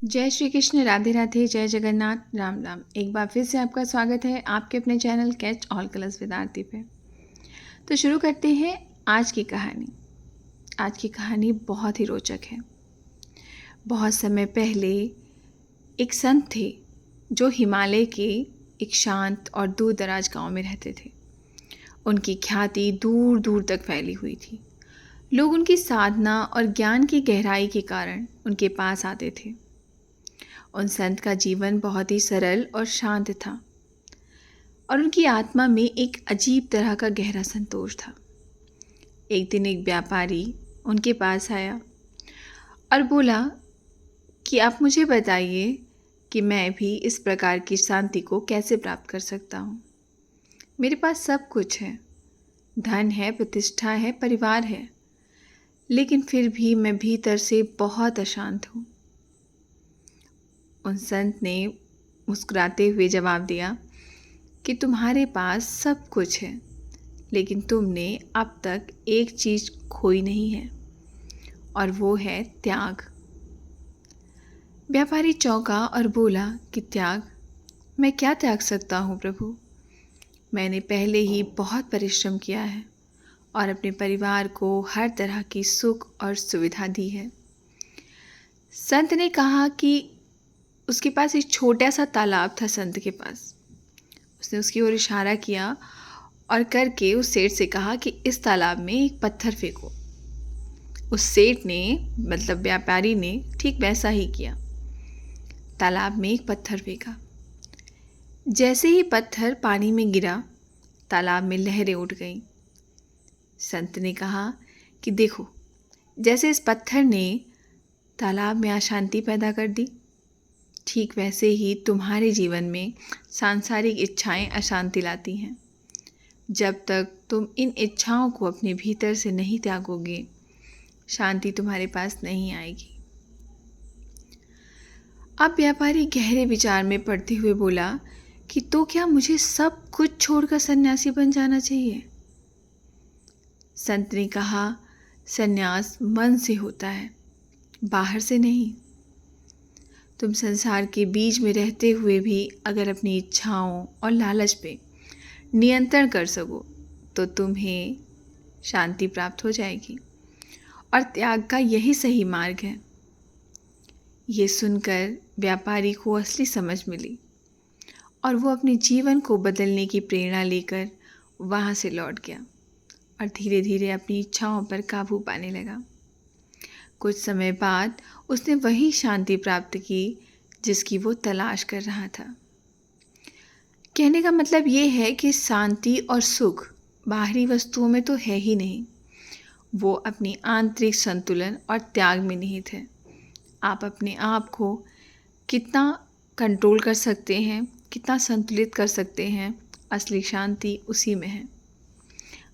जय श्री कृष्ण, राधे राधे, जय जगन्नाथ, राम राम। एक बार फिर से आपका स्वागत है आपके अपने channel catch all colours with Aarti पे। तो शुरू करते हैं आज की कहानी। आज की कहानी बहुत ही रोचक है। बहुत समय पहले एक संत थे जो हिमालय के एक शांत और दूर दराज गाँव में रहते थे। उनकी ख्याति दूर दूर तक फैली हुई थी। लोग उनकी साधना और ज्ञान की गहराई के कारण उनके पास आते थे। उन संत का जीवन बहुत ही सरल और शांत था और उनकी आत्मा में एक अजीब तरह का गहरा संतोष था। एक दिन एक व्यापारी उनके पास आया और बोला कि आप मुझे बताइए कि मैं भी इस प्रकार की शांति को कैसे प्राप्त कर सकता हूँ। मेरे पास सब कुछ है, धन है, प्रतिष्ठा है, परिवार है, लेकिन फिर भी मैं भीतर से बहुत अशांत हूँ। उन संत ने मुस्कुराते हुए जवाब दिया कि तुम्हारे पास सब कुछ है, लेकिन तुमने अब तक एक चीज़ खोई नहीं है और वो है त्याग। व्यापारी चौंका और बोला कि त्याग? मैं क्या त्याग सकता हूँ प्रभु? मैंने पहले ही बहुत परिश्रम किया है और अपने परिवार को हर तरह की सुख और सुविधा दी है। संत ने कहा कि उसके पास एक छोटा सा तालाब था। संत के पास उसने उसकी ओर इशारा किया और करके उस सेठ से कहा कि इस तालाब में एक पत्थर फेंको। उस सेठ ने मतलब व्यापारी ने ठीक वैसा ही किया। तालाब में एक पत्थर फेंका। जैसे ही पत्थर पानी में गिरा, तालाब में लहरें उठ गईं। संत ने कहा कि देखो, जैसे इस पत्थर ने तालाब में अशांति पैदा कर दी, ठीक वैसे ही तुम्हारे जीवन में सांसारिक इच्छाएं अशांति लाती हैं। जब तक तुम इन इच्छाओं को अपने भीतर से नहीं त्यागोगे, शांति तुम्हारे पास नहीं आएगी। अब व्यापारी गहरे विचार में पड़ते हुए बोला कि तो क्या मुझे सब कुछ छोड़कर सन्यासी बन जाना चाहिए? संत ने कहा, सन्यास मन से होता है, बाहर से नहीं। तुम संसार के बीच में रहते हुए भी अगर अपनी इच्छाओं और लालच पे नियंत्रण कर सको तो तुम्हें शांति प्राप्त हो जाएगी और त्याग का यही सही मार्ग है। ये सुनकर व्यापारी को असली समझ मिली और वो अपने जीवन को बदलने की प्रेरणा लेकर वहाँ से लौट गया और धीरे धीरे अपनी इच्छाओं पर काबू पाने लगा। कुछ समय बाद उसने वही शांति प्राप्त की जिसकी वो तलाश कर रहा था। कहने का मतलब ये है कि शांति और सुख बाहरी वस्तुओं में तो है ही नहीं, वो अपनी आंतरिक संतुलन और त्याग में निहित है। आप अपने आप को कितना कंट्रोल कर सकते हैं, कितना संतुलित कर सकते हैं, असली शांति उसी में है।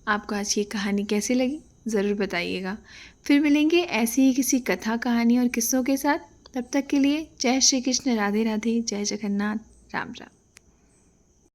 आपको आज की कहानी कैसी लगी ज़रूर बताइएगा। फिर मिलेंगे ऐसी ही किसी कथा, कहानी और किस्सों के साथ। तब तक के लिए जय श्री कृष्ण, राधे राधे, जय जगन्नाथ, राम राम।